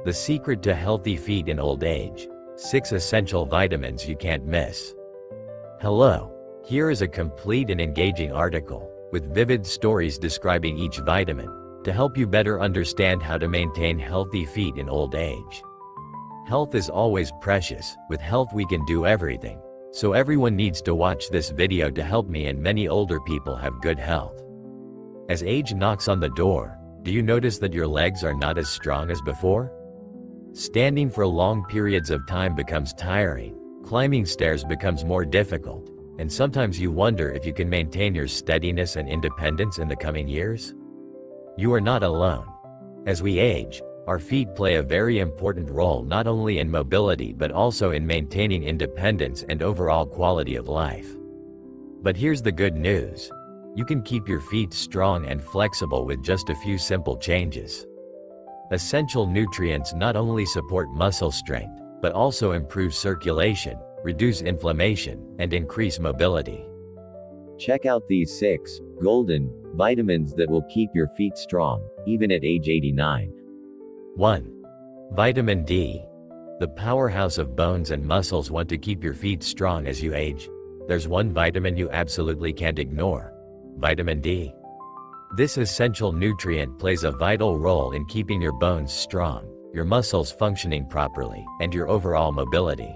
The secret to healthy feet in old age. 6 essential vitamins you can't miss. Hello. Here is a complete and engaging article, with vivid stories describing each vitamin, to help you better understand how to maintain healthy feet in old age. Health is always precious. With health we can do everything. So everyone needs to watch this video to help me, and many older people have good health. As age knocks on the door, do you notice that your legs are not as strong as before? Standing for long periods of time becomes tiring, climbing stairs becomes more difficult, and sometimes you wonder if you can maintain your steadiness and independence in the coming years? You are not alone. As we age, our feet play a very important role not only in mobility but also in maintaining independence and overall quality of life. But here's the good news. You can keep your feet strong and flexible with just a few simple changes. Essential nutrients not only support muscle strength, but also improve circulation, reduce inflammation, and increase mobility. Check out these 6 golden vitamins that will keep your feet strong, even at age 89. 1. Vitamin D. The powerhouse of bones and muscles want to keep your feet strong as you age. There's one vitamin you absolutely can't ignore. Vitamin D. This essential nutrient plays a vital role in keeping your bones strong, your muscles functioning properly, and your overall mobility.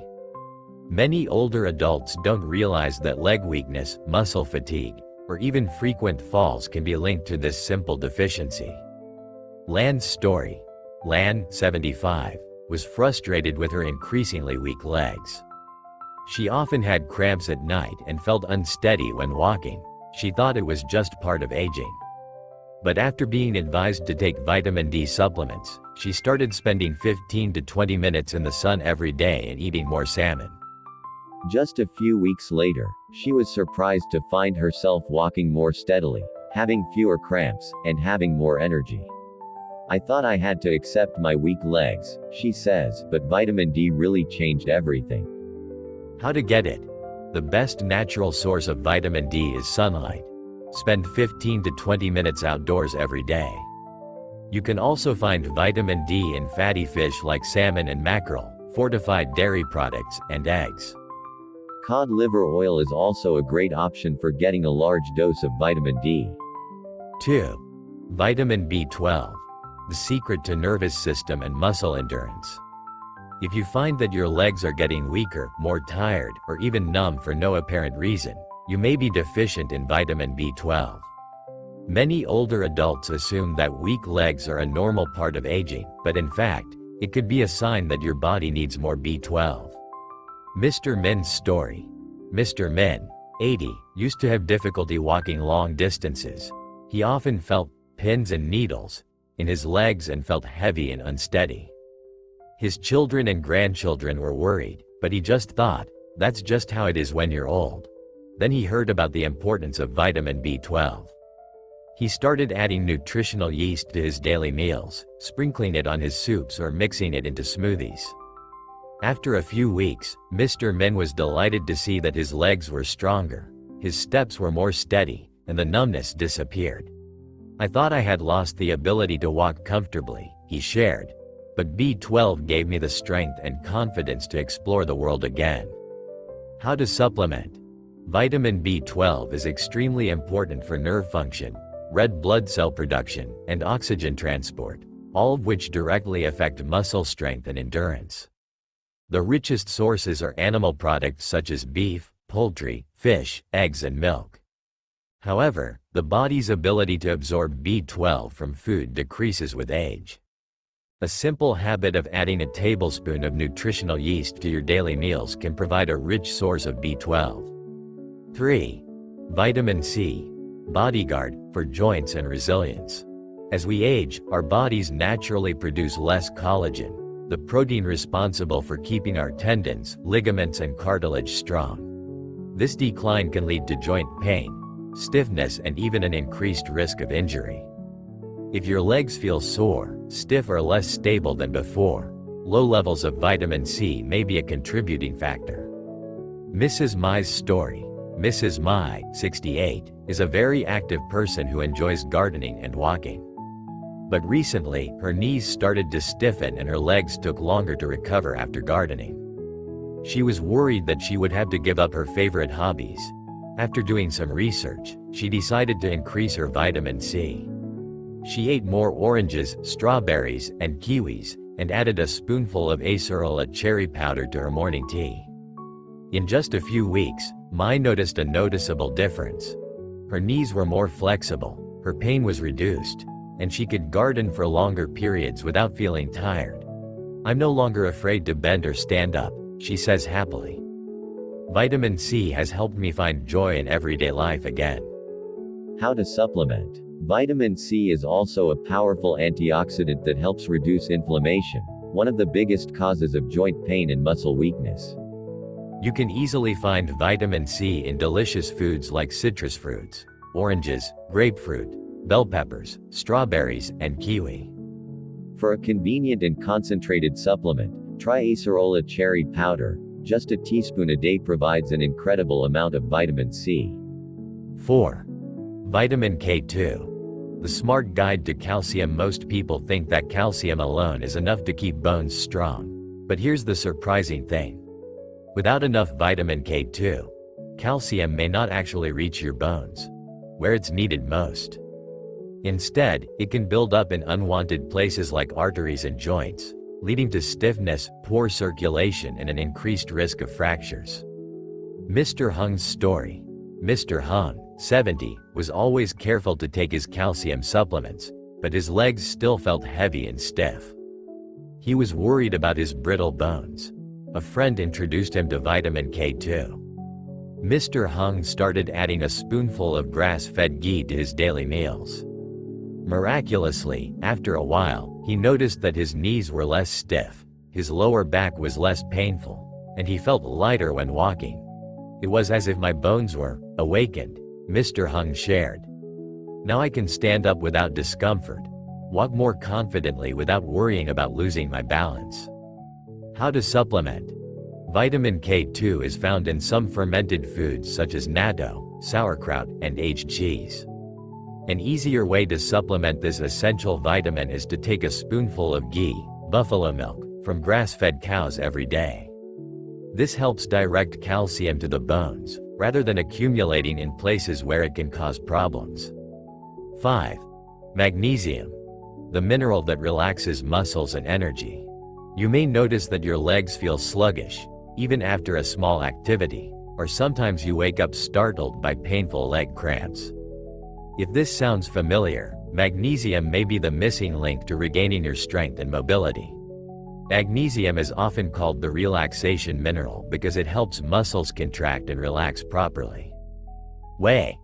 Many older adults don't realize that leg weakness, muscle fatigue, or even frequent falls can be linked to this simple deficiency. Lan's story. Lan, 75, was frustrated with her increasingly weak legs. She often had cramps at night and felt unsteady when walking. She thought it was just part of aging. But after being advised to take vitamin D supplements, she started spending 15 to 20 minutes in the sun every day and eating more salmon. Just a few weeks later, she was surprised to find herself walking more steadily, having fewer cramps, and having more energy. I thought I had to accept my weak legs, she says, but vitamin D really changed everything. How to get it? The best natural source of vitamin D is sunlight. Spend 15 to 20 minutes outdoors every day. You can also find vitamin D in fatty fish like salmon and mackerel, fortified dairy products, and eggs. Cod liver oil is also a great option for getting a large dose of vitamin D. 2. Vitamin B12. The secret to nervous system and muscle endurance. If you find that your legs are getting weaker, more tired, or even numb for no apparent reason, you may be deficient in vitamin B12. Many older adults assume that weak legs are a normal part of aging, but in fact, it could be a sign that your body needs more B12. Mr. Min's story. Mr. Min, 80, used to have difficulty walking long distances. He often felt pins and needles in his legs and felt heavy and unsteady. His children and grandchildren were worried, but he just thought, that's just how it is when you're old. Then he heard about the importance of vitamin B12. He started adding nutritional yeast to his daily meals, sprinkling it on his soups or mixing it into smoothies. After a few weeks, Mr. Min was delighted to see that his legs were stronger, his steps were more steady, and the numbness disappeared. I thought I had lost the ability to walk comfortably, he shared. But B12 gave me the strength and confidence to explore the world again. How to supplement? Vitamin B12 is extremely important for nerve function, red blood cell production, and oxygen transport, all of which directly affect muscle strength and endurance. The richest sources are animal products such as beef, poultry, fish, eggs, and milk. However, the body's ability to absorb B12 from food decreases with age. A simple habit of adding a tablespoon of nutritional yeast to your daily meals can provide a rich source of B12. 3. Vitamin C. Bodyguard, for joints and resilience. As we age, our bodies naturally produce less collagen, the protein responsible for keeping our tendons, ligaments, and cartilage strong. This decline can lead to joint pain, stiffness, and even an increased risk of injury. If your legs feel sore, stiff, or less stable than before, low levels of vitamin C may be a contributing factor. Mrs. Mai's story. Mrs. Mai, 68, is a very active person who enjoys gardening and walking. But recently, her knees started to stiffen and her legs took longer to recover after gardening. She was worried that she would have to give up her favorite hobbies. After doing some research, she decided to increase her vitamin C. She ate more oranges, strawberries, and kiwis, and added a spoonful of acerola cherry powder to her morning tea. In just a few weeks, Mai noticed a noticeable difference. Her knees were more flexible, her pain was reduced, and she could garden for longer periods without feeling tired. "I'm no longer afraid to bend or stand up," she says happily. "Vitamin C has helped me find joy in everyday life again." How to supplement. Vitamin C is also a powerful antioxidant that helps reduce inflammation, one of the biggest causes of joint pain and muscle weakness. You can easily find vitamin C in delicious foods like citrus fruits, oranges, grapefruit, bell peppers, strawberries, and kiwi. For a convenient and concentrated supplement, try acerola cherry powder. Just a teaspoon a day provides an incredible amount of vitamin C. 4. Vitamin K2. The Smart Guide to Calcium. Most people think that calcium alone is enough to keep bones strong. But here's the surprising thing. Without enough vitamin K2, calcium may not actually reach your bones, where it's needed most. Instead, it can build up in unwanted places like arteries and joints, leading to stiffness, poor circulation, and an increased risk of fractures. Mr. Hung's story. Mr. Hung, 70, was always careful to take his calcium supplements, but his legs still felt heavy and stiff. He was worried about his brittle bones. A friend introduced him to vitamin K2. Mr. Hung started adding a spoonful of grass-fed ghee to his daily meals. Miraculously, after a while, he noticed that his knees were less stiff, his lower back was less painful, and he felt lighter when walking. "It was as if my bones were awakened," Mr. Hung shared. "Now I can stand up without discomfort, walk more confidently without worrying about losing my balance." How to supplement. Vitamin K2 is found in some fermented foods such as natto, sauerkraut, and aged cheese. An easier way to supplement this essential vitamin is to take a spoonful of ghee, buffalo milk, from grass-fed cows every day. This helps direct calcium to the bones, rather than accumulating in places where it can cause problems. 5. Magnesium. The mineral that relaxes muscles and energy. You may notice that your legs feel sluggish, even after a small activity, or sometimes you wake up startled by painful leg cramps. If this sounds familiar, magnesium may be the missing link to regaining your strength and mobility. Magnesium is often called the relaxation mineral because it helps muscles contract and relax properly. Wei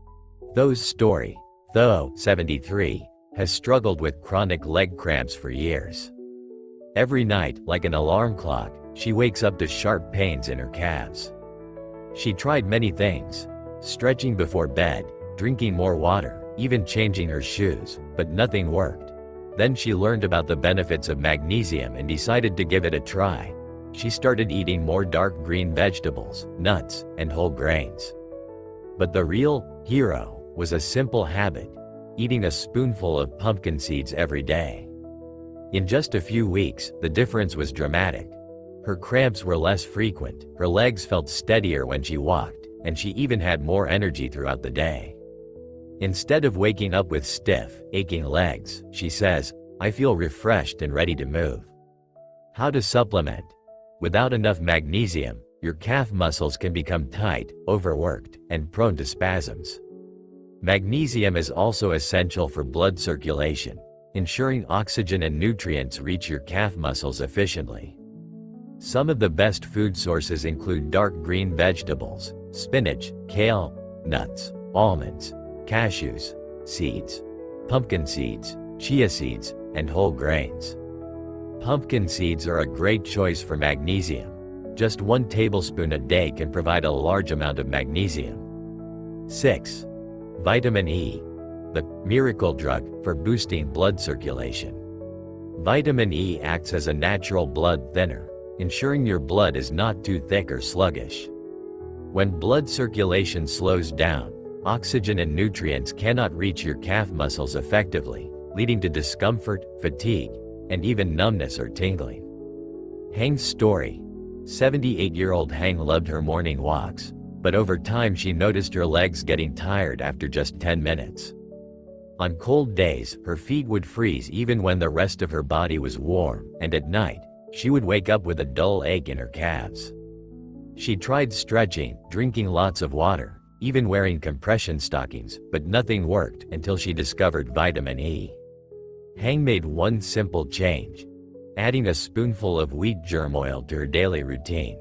Tho's story. Tho, 73, has struggled with chronic leg cramps for years. Every night, like an alarm clock, she wakes up to sharp pains in her calves. She tried many things: stretching before bed, drinking more water, even changing her shoes, but nothing worked. Then she learned about the benefits of magnesium and decided to give it a try. She started eating more dark green vegetables, nuts, and whole grains. But the real hero was a simple habit: eating a spoonful of pumpkin seeds every day. In just a few weeks, the difference was dramatic. Her cramps were less frequent, her legs felt steadier when she walked, and she even had more energy throughout the day. Instead of waking up with stiff, aching legs, she says, "I feel refreshed and ready to move." How to supplement. Without enough magnesium, your calf muscles can become tight, overworked, and prone to spasms. Magnesium is also essential for blood circulation, ensuring oxygen and nutrients reach your calf muscles efficiently. Some of the best food sources include dark green vegetables, spinach, kale, nuts, almonds, cashews, seeds, pumpkin seeds, chia seeds, and whole grains. Pumpkin seeds are a great choice for magnesium. Just 1 tablespoon a day can provide a large amount of magnesium. 6. Vitamin E, the miracle drug for boosting blood circulation. Vitamin E acts as a natural blood thinner, ensuring your blood is not too thick or sluggish. When blood circulation slows down, oxygen and nutrients cannot reach your calf muscles effectively, leading to discomfort, fatigue, and even numbness or tingling. Hang's story. 78-year-old Hang loved her morning walks, but over time she noticed her legs getting tired after just 10 minutes. On cold days, her feet would freeze even when the rest of her body was warm, and at night, she would wake up with a dull ache in her calves. She tried stretching, drinking lots of water, even wearing compression stockings, but nothing worked until she discovered vitamin E. Hang made one simple change: adding a spoonful of wheat germ oil to her daily routine.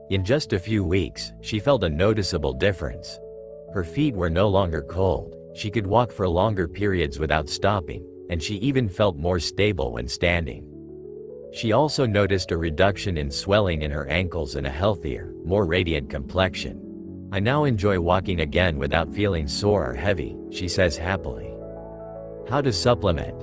In just a few weeks, she felt a noticeable difference. Her feet were no longer cold, she could walk for longer periods without stopping, and she even felt more stable when standing. She also noticed a reduction in swelling in her ankles and a healthier, more radiant complexion. "I now enjoy walking again without feeling sore or heavy," she says happily. How to supplement.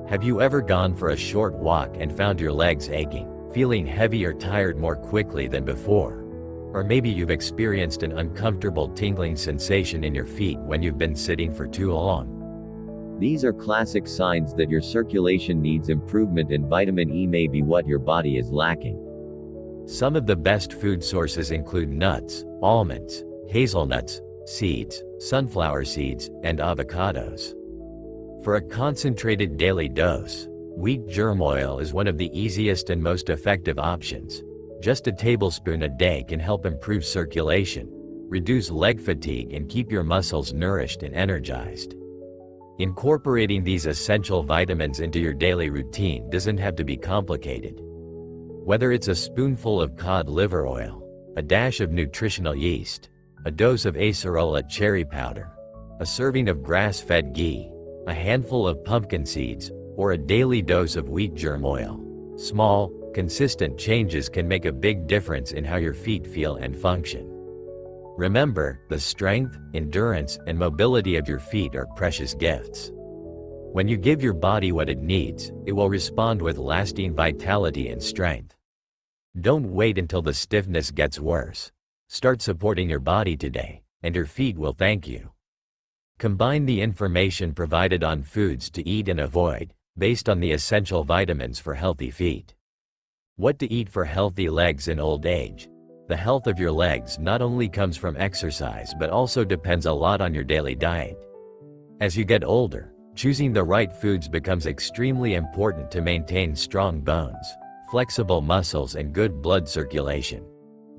Have you ever gone for a short walk and found your legs aching, feeling heavy or tired more quickly than before? Or maybe you've experienced an uncomfortable tingling sensation in your feet when you've been sitting for too long. These are classic signs that your circulation needs improvement and vitamin E may be what your body is lacking. Some of the best food sources include nuts, almonds, hazelnuts, seeds, sunflower seeds, and avocados. For a concentrated daily dose, wheat germ oil is one of the easiest and most effective options. Just a tablespoon a day can help improve circulation, reduce leg fatigue, and keep your muscles nourished and energized. Incorporating these essential vitamins into your daily routine doesn't have to be complicated. Whether it's a spoonful of cod liver oil, a dash of nutritional yeast, a dose of acerola cherry powder, a serving of grass-fed ghee, a handful of pumpkin seeds, or a daily dose of wheat germ oil, small, consistent changes can make a big difference in how your feet feel and function. Remember, the strength, endurance, and mobility of your feet are precious gifts. When you give your body what it needs, it will respond with lasting vitality and strength. Don't wait until the stiffness gets worse. Start supporting your body today, and your feet will thank you. Combine the information provided on foods to eat and avoid, based on the essential vitamins for healthy feet. What to eat for healthy legs in old age. The health of your legs not only comes from exercise but also depends a lot on your daily diet. As you get older, choosing the right foods becomes extremely important to maintain strong bones, flexible muscles, and good blood circulation.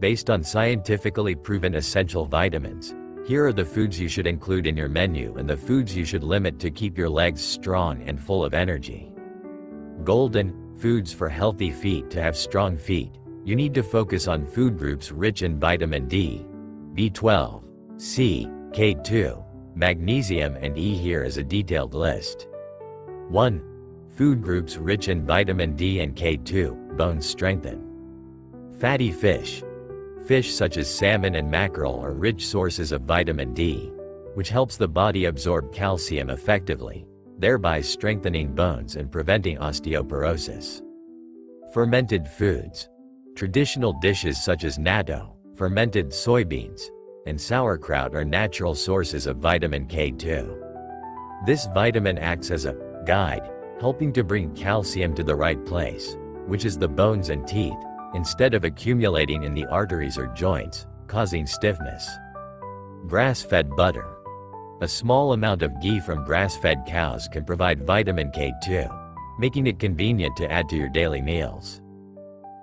Based on scientifically proven essential vitamins, here are the foods you should include in your menu and the foods you should limit to keep your legs strong and full of energy. Golden foods for healthy feet. To have strong feet, you need to focus on food groups rich in vitamin D, B12, C, K2, magnesium, and E. Here is a detailed list. 1. Food groups rich in vitamin D and K2, bones strengthen. Fatty fish. Fish such as salmon and mackerel are rich sources of vitamin D, which helps the body absorb calcium effectively, thereby strengthening bones and preventing osteoporosis. Fermented foods. Traditional dishes such as natto, fermented soybeans, and sauerkraut are natural sources of vitamin K2. This vitamin acts as a guide, helping to bring calcium to the right place, which is the bones and teeth, instead of accumulating in the arteries or joints, causing stiffness. Grass-fed butter. A small amount of ghee from grass-fed cows can provide vitamin K2, making it convenient to add to your daily meals.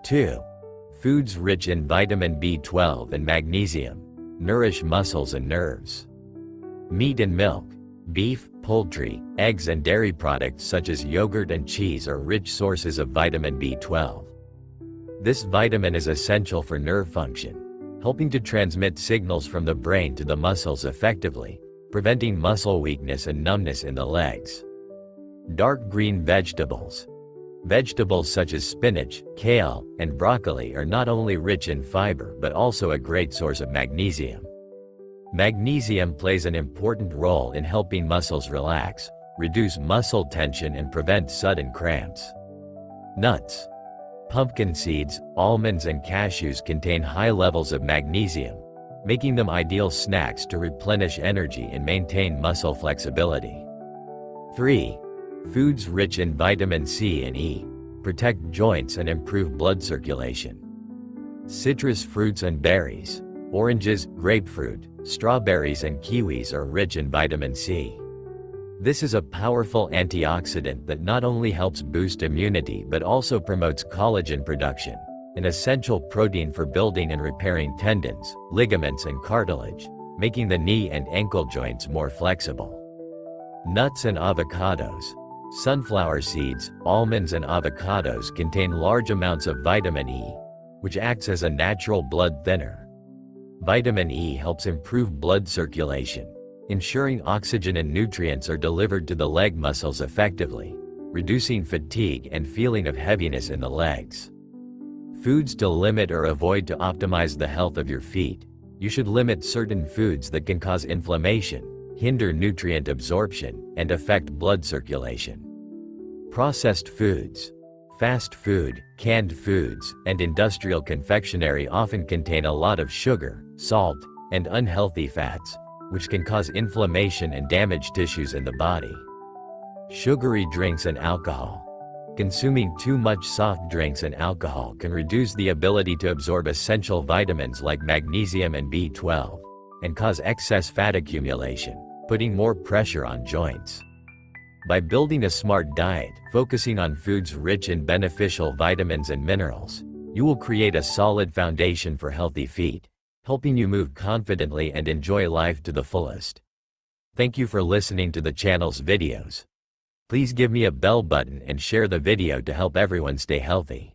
2. Foods rich in vitamin B12 and magnesium nourish muscles and nerves. Meat and milk. Beef, poultry, eggs, and dairy products such as yogurt and cheese are rich sources of vitamin B12. This vitamin is essential for nerve function, helping to transmit signals from the brain to the muscles effectively, preventing muscle weakness and numbness in the legs. Dark green vegetables. Vegetables such as spinach, kale, and broccoli are not only rich in fiber but also a great source of magnesium. Magnesium plays an important role in helping muscles relax, reduce muscle tension, and prevent sudden cramps. Nuts. Pumpkin seeds, almonds, and cashews contain high levels of magnesium, making them ideal snacks to replenish energy and maintain muscle flexibility. 3. Foods rich in vitamin C and E protect joints and improve blood circulation. Citrus fruits and berries. Oranges, grapefruit, strawberries and kiwis are rich in vitamin C. This is a powerful antioxidant that not only helps boost immunity but also promotes collagen production, an essential protein for building and repairing tendons, ligaments and cartilage, making the knee and ankle joints more flexible. Nuts and avocados. Sunflower seeds, almonds and avocados contain large amounts of vitamin E, which acts as a natural blood thinner. Vitamin E helps improve blood circulation, ensuring oxygen and nutrients are delivered to the leg muscles effectively, reducing fatigue and feeling of heaviness in the legs. Foods to limit or avoid. To optimize the health of your feet, you should limit certain foods that can cause inflammation, hinder nutrient absorption, and affect blood circulation. Processed foods. Fast food, canned foods, and industrial confectionery often contain a lot of sugar, salt, and unhealthy fats, which can cause inflammation and damage tissues in the body. Sugary drinks and alcohol. Consuming too much soft drinks and alcohol can reduce the ability to absorb essential vitamins like magnesium and B12, and cause excess fat accumulation, putting more pressure on joints. By building a smart diet, focusing on foods rich in beneficial vitamins and minerals, you will create a solid foundation for healthy feet, helping you move confidently and enjoy life to the fullest. Thank you for listening to the channel's videos. Please give me a bell button and share the video to help everyone stay healthy.